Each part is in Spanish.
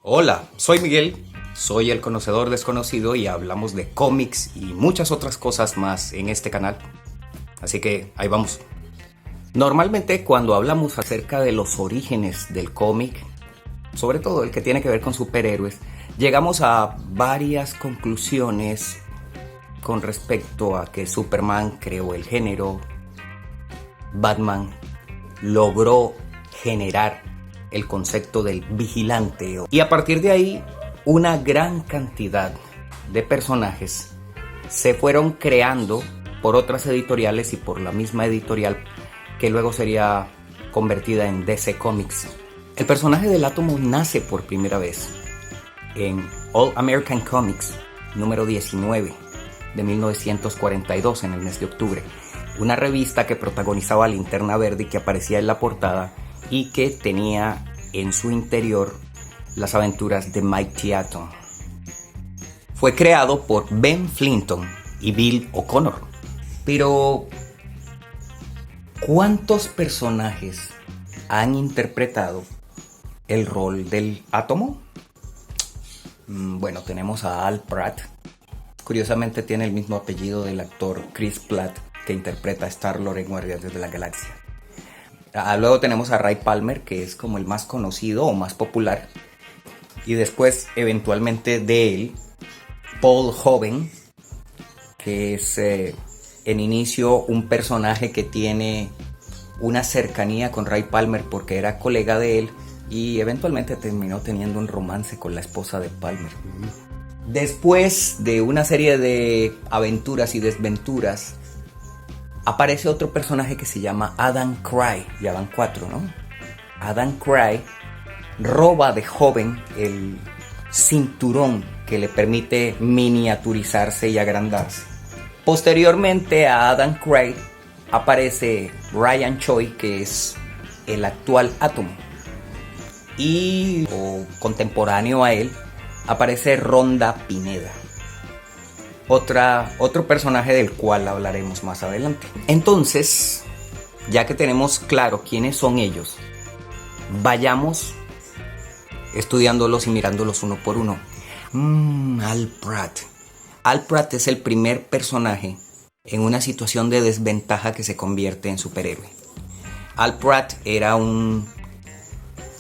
Hola, soy Miguel, soy el conocedor desconocido y hablamos de cómics y muchas otras cosas más en este canal. Así que ahí vamos. Normalmente cuando hablamos acerca de los orígenes del cómic, sobre todo el que tiene que ver con superhéroes, llegamos a varias conclusiones con respecto a que Superman creó el género, Batman logró generar el concepto del vigilante y a partir de ahí una gran cantidad de personajes se fueron creando por otras editoriales y por la misma editorial que luego sería convertida en DC Comics. El personaje del Átomo nace por primera vez en All American Comics número 19 de 1942 en el mes de octubre, una revista que protagonizaba a Linterna Verde y que aparecía en la portada y que tenía en su interior las aventuras de Mighty Atom. Fue creado por Ben Flinton y Bill O'Connor. Pero ¿cuántos personajes han interpretado el rol del átomo? Bueno, tenemos a Al Pratt. Curiosamente tiene el mismo apellido del actor Chris Pratt que interpreta a Star-Lord en Guardianes de la Galaxia. Luego tenemos a Ray Palmer, que es como el más conocido o más popular. Y después, eventualmente, de él, Paul Hogan, que es en inicio un personaje que tiene una cercanía con Ray Palmer porque era colega de él y eventualmente terminó teniendo un romance con la esposa de Palmer. Después de una serie de aventuras y desventuras, aparece otro personaje que se llama Adam Cry. Ya van 4, ¿no? Adam Cry roba de joven el cinturón que le permite miniaturizarse y agrandarse. Posteriormente a Adam Cry aparece Ryan Choi, que es el actual Átomo. Y contemporáneo a él aparece Rhonda Pineda. Otro personaje del cual hablaremos más adelante. Entonces, ya que tenemos claro quiénes son ellos, vayamos estudiándolos y mirándolos uno por uno. Al Pratt. Al Pratt es el primer personaje en una situación de desventaja que se convierte en superhéroe. Al Pratt era un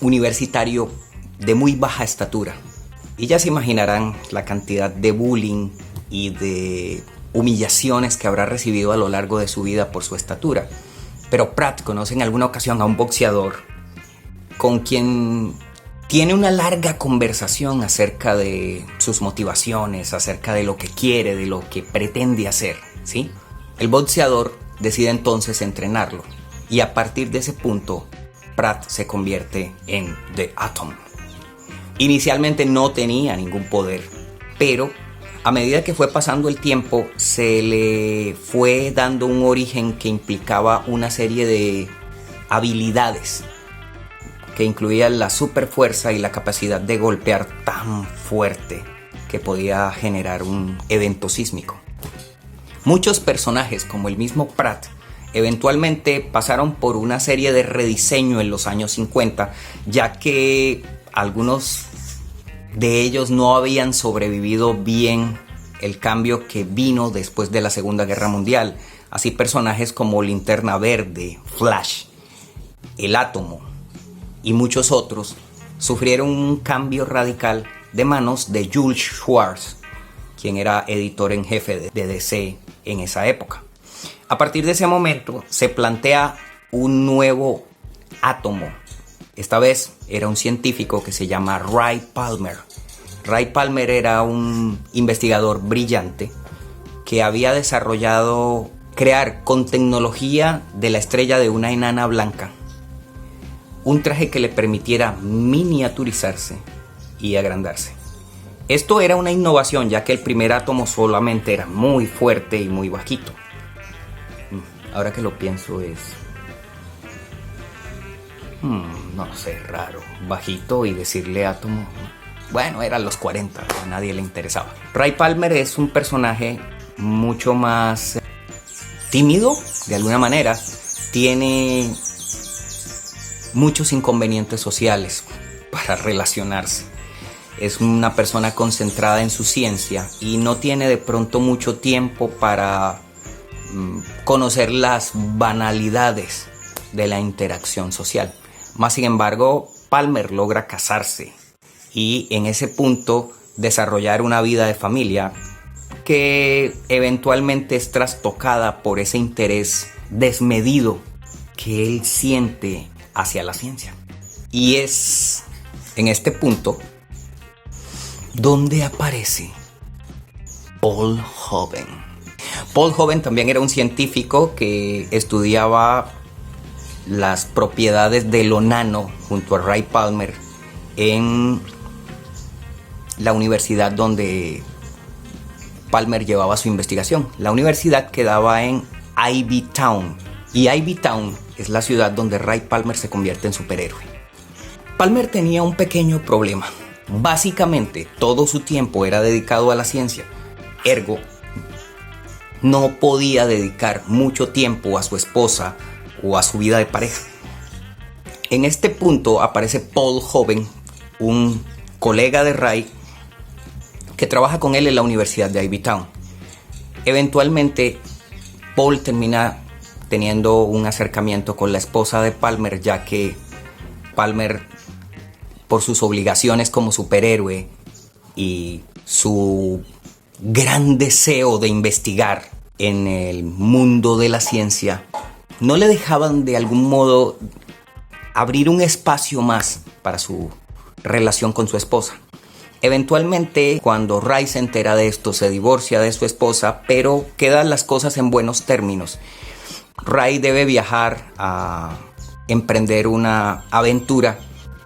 universitario de muy baja estatura. Y ya se imaginarán la cantidad de bullying y de humillaciones que habrá recibido a lo largo de su vida por su estatura. Pero Pratt conoce en alguna ocasión a un boxeador con quien tiene una larga conversación acerca de sus motivaciones, acerca de lo que quiere, de lo que pretende hacer, ¿sí? El boxeador decide entonces entrenarlo y a partir de ese punto Pratt se convierte en The Atom. Inicialmente no tenía ningún poder, pero a medida que fue pasando el tiempo, se le fue dando un origen que implicaba una serie de habilidades que incluían la superfuerza y la capacidad de golpear tan fuerte que podía generar un evento sísmico. Muchos personajes, como el mismo Pratt, eventualmente pasaron por una serie de rediseño en los años 50, ya que algunos de ellos no habían sobrevivido bien el cambio que vino después de la Segunda Guerra Mundial. Así personajes como Linterna Verde, Flash, el Átomo y muchos otros sufrieron un cambio radical de manos de Jules Schwartz, quien era editor en jefe de DC en esa época. A partir de ese momento se plantea un nuevo Átomo. Esta vez era un científico que se llama Ray Palmer. Ray Palmer era un investigador brillante que había desarrollado crear con tecnología de la estrella de una enana blanca un traje que le permitiera miniaturizarse y agrandarse. Esto era una innovación, ya que el primer átomo solamente era muy fuerte y muy bajito. Ahora que lo pienso es... no lo sé, raro. Bajito y decirle átomo... Bueno, eran los 40, a nadie le interesaba. Ray Palmer es un personaje mucho más tímido, de alguna manera. Tiene muchos inconvenientes sociales para relacionarse. es una persona concentrada en su ciencia y no tiene de pronto mucho tiempo para conocer las banalidades de la interacción social. Más sin embargo, Palmer logra casarse y en ese punto desarrollar una vida de familia que eventualmente es trastocada por ese interés desmedido que él siente hacia la ciencia. Y es en este punto donde aparece Paul Hoban. Paul Hoban también era un científico que estudiaba las propiedades de lo nano junto a Ray Palmer en la universidad donde Palmer llevaba su investigación. La universidad quedaba en Ivy Town, y Ivy Town es la ciudad donde Ray Palmer se convierte en superhéroe. Palmer tenía un pequeño problema. Básicamente todo su tiempo era dedicado a la ciencia, ergo no podía dedicar mucho tiempo a su esposa o a su vida de pareja. En este punto aparece Paul Hoban, un colega de Ray que trabaja con él en la Universidad de Ivy Town. Eventualmente Paul termina teniendo un acercamiento con la esposa de Palmer, ya que Palmer, por sus obligaciones como superhéroe y su gran deseo de investigar en el mundo de la ciencia, no le dejaban de algún modo abrir un espacio más para su relación con su esposa. Eventualmente, cuando Ray se entera de esto, se divorcia de su esposa, pero quedan las cosas en buenos términos. Ray debe viajar a emprender una aventura.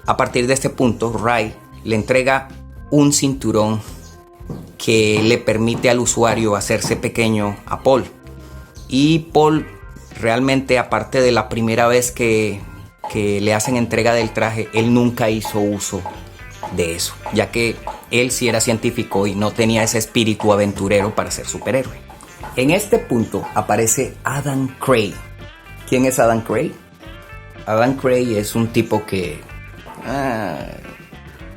A partir de este punto, Ray le entrega un cinturón que le permite al usuario hacerse pequeño a Paul. Y Paul realmente, aparte de la primera vez que le hacen entrega del traje, él nunca hizo uso de eso, ya que él sí era científico y no tenía ese espíritu aventurero para ser superhéroe. En este punto aparece Adam Cray. ¿Quién es Adam Cray? Adam Cray es un tipo que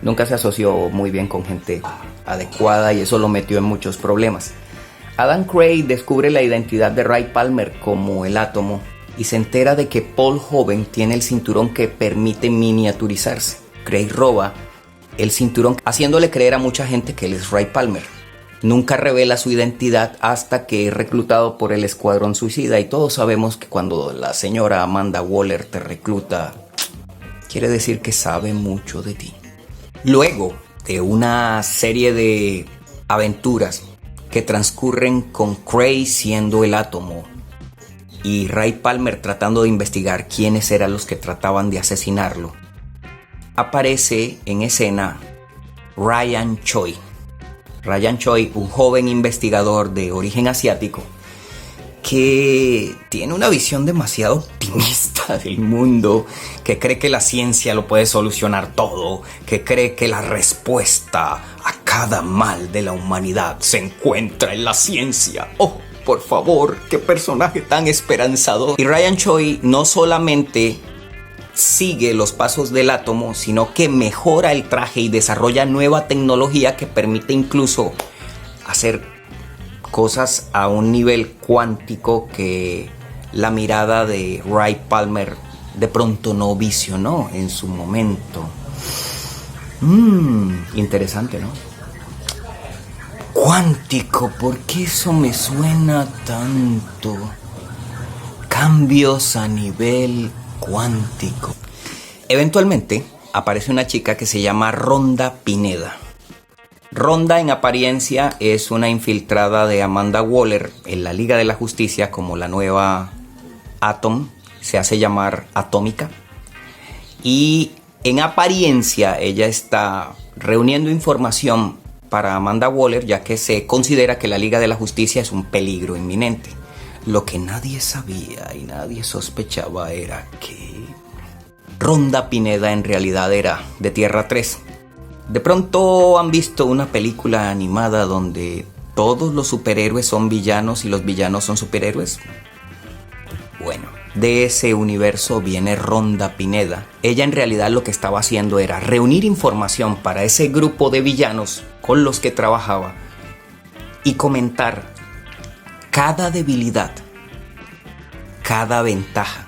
nunca se asoció muy bien con gente adecuada y eso lo metió en muchos problemas. Adam Cray descubre la identidad de Ray Palmer como el átomo y se entera de que Paul Hoban tiene el cinturón que permite miniaturizarse. Cray roba el cinturón, haciéndole creer a mucha gente que él es Ray Palmer. Nunca revela su identidad hasta que es reclutado por el Escuadrón Suicida, y todos sabemos que cuando la señora Amanda Waller te recluta, quiere decir que sabe mucho de ti. Luego de una serie de aventuras que transcurren con Cray siendo el átomo y Ray Palmer tratando de investigar quiénes eran los que trataban de asesinarlo, aparece en escena Ryan Choi. Ryan Choi, un joven investigador de origen asiático que tiene una visión demasiado optimista del mundo, que cree que la ciencia lo puede solucionar todo, que cree que la respuesta a cada mal de la humanidad se encuentra en la ciencia. ¡Oh, por favor, qué personaje tan esperanzador! Y Ryan Choi no solamente sigue los pasos del átomo, sino que mejora el traje y desarrolla nueva tecnología que permite incluso hacer cosas a un nivel cuántico que la mirada de Ray Palmer de pronto no visionó en su momento. Interesante, ¿no? Cuántico, ¿por qué eso me suena tanto? Cambios a nivel cuántico. Eventualmente aparece una chica que se llama Rhonda Pineda. Rhonda, en apariencia, es una infiltrada de Amanda Waller en la Liga de la Justicia como la nueva Atom, se hace llamar Atómica. Y en apariencia ella está reuniendo información para Amanda Waller, ya que se considera que la Liga de la Justicia es un peligro inminente. Lo que nadie sabía y nadie sospechaba era que Rhonda Pineda en realidad era de Tierra 3. ¿De pronto han visto una película animada donde todos los superhéroes son villanos y los villanos son superhéroes? Bueno, de ese universo viene Rhonda Pineda. Ella en realidad lo que estaba haciendo era reunir información para ese grupo de villanos con los que trabajaba y comentar cada debilidad, cada ventaja,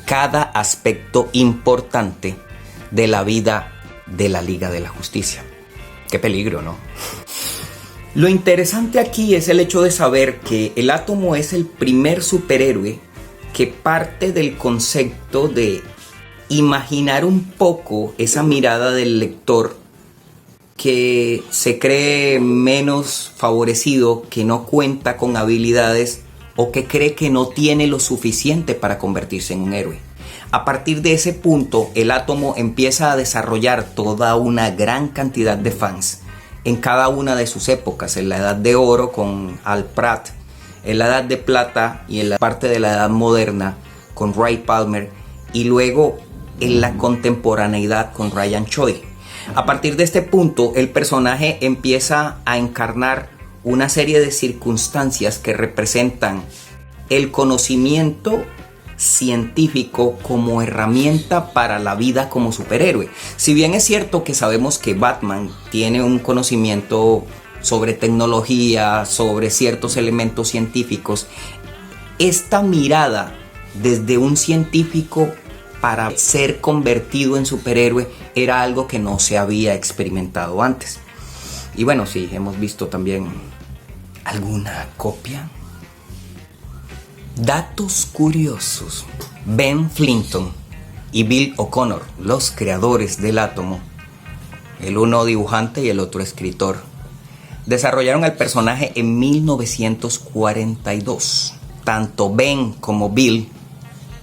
cada aspecto importante de la vida de la Liga de la Justicia. Qué peligro, ¿no? Lo interesante aquí es el hecho de saber que el Átomo es el primer superhéroe que parte del concepto de imaginar un poco esa mirada del lector que se cree menos favorecido, que no cuenta con habilidades o que cree que no tiene lo suficiente para convertirse en un héroe. A partir de ese punto, el Átomo empieza a desarrollar toda una gran cantidad de fans en cada una de sus épocas, en la Edad de Oro con Al Pratt, en la Edad de Plata y en la parte de la Edad Moderna con Ray Palmer, y luego en la contemporaneidad con Ryan Choi. A partir de este punto, el personaje empieza a encarnar una serie de circunstancias que representan el conocimiento científico como herramienta para la vida como superhéroe. Si bien es cierto que sabemos que Batman tiene un conocimiento sobre tecnología, sobre ciertos elementos científicos, esta mirada desde un científico para ser convertido en superhéroe era algo que no se había experimentado antes. Y bueno, sí, hemos visto también alguna copia. Datos curiosos. Ben Flinton y Bill O'Connor, los creadores del Átomo, el uno dibujante y el otro escritor, desarrollaron el personaje en 1942. Tanto Ben como Bill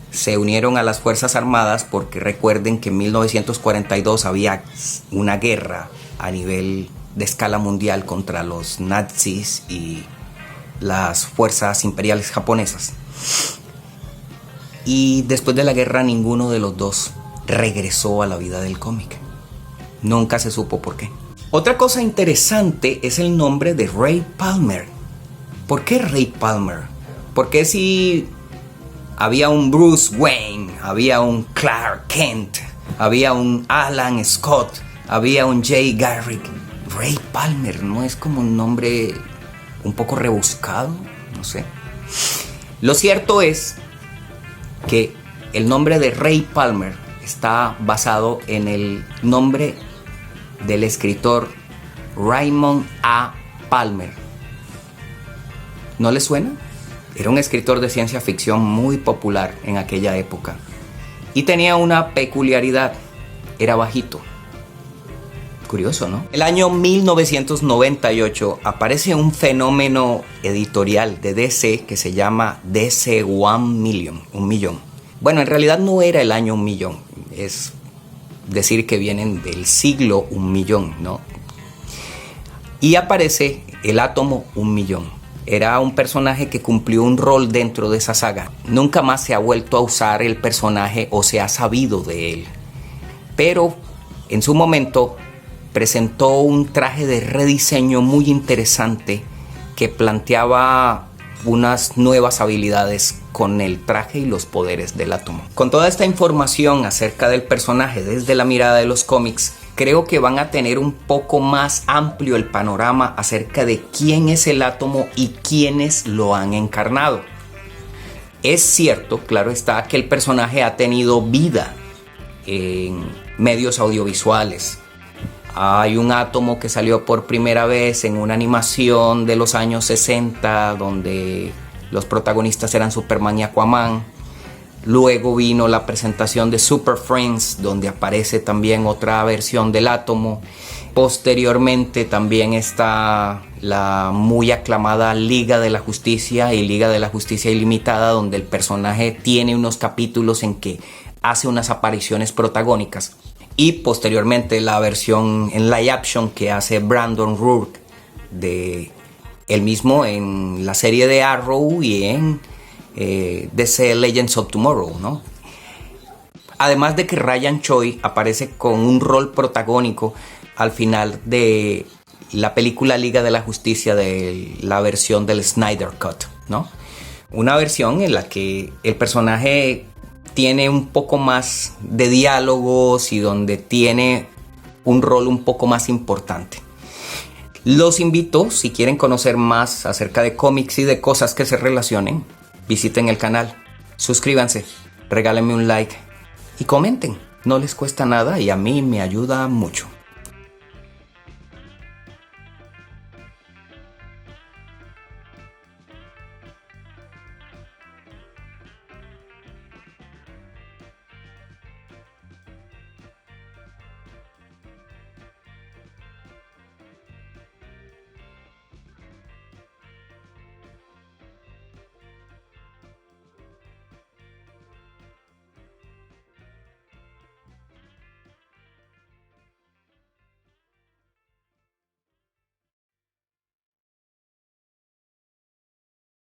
se unieron a las Fuerzas Armadas porque recuerden que en 1942 había una guerra a nivel de escala mundial contra los nazis y las fuerzas imperiales japonesas. Y después de la guerra ninguno de los dos regresó a la vida del cómic. Nunca se supo por qué. Otra cosa interesante es el nombre de Ray Palmer. ¿Por qué Ray Palmer? Porque si había un Bruce Wayne, había un Clark Kent, había un Alan Scott, había un Jay Garrick, Ray Palmer no es como un nombre un poco rebuscado, no sé. Lo cierto es que el nombre de Ray Palmer está basado en el nombre del escritor Raymond A. Palmer. ¿No le suena? Era un escritor de ciencia ficción muy popular en aquella época y tenía una peculiaridad, era bajito. Curioso, ¿no? El año 1998 aparece un fenómeno editorial de DC que se llama DC 1 Million, 1.000.000. Bueno, en realidad no era el año 1.000.000, es decir que vienen del siglo 1.000.000, ¿no? Y aparece el Átomo 1.000.000. Era un personaje que cumplió un rol dentro de esa saga. Nunca más se ha vuelto a usar el personaje o se ha sabido de él. Pero en su momento presentó un traje de rediseño muy interesante que planteaba unas nuevas habilidades con el traje y los poderes del Átomo. Con toda esta información acerca del personaje desde la mirada de los cómics, creo que van a tener un poco más amplio el panorama acerca de quién es el Átomo y quiénes lo han encarnado. Es cierto, claro está, que el personaje ha tenido vida en medios audiovisuales. Hay un Átomo que salió por primera vez en una animación de los años 60 donde los protagonistas eran Superman y Aquaman. Luego vino la presentación de Super Friends donde aparece también otra versión del Átomo. Posteriormente también está la muy aclamada Liga de la Justicia y Liga de la Justicia Ilimitada, donde el personaje tiene unos capítulos en que hace unas apariciones protagónicas. Y posteriormente la versión en live action que hace Brandon Rourke de él mismo en la serie de Arrow y en DC Legends of Tomorrow, ¿no? Además de que Ryan Choi aparece con un rol protagónico al final de la película Liga de la Justicia de la versión del Snyder Cut, ¿no? una versión en la que el personaje tiene un poco más de diálogos y donde tiene un rol un poco más importante. Los invito, si quieren conocer más acerca de cómics y de cosas que se relacionen, visiten el canal, suscríbanse, regálenme un like y comenten. No les cuesta nada y a mí me ayuda mucho.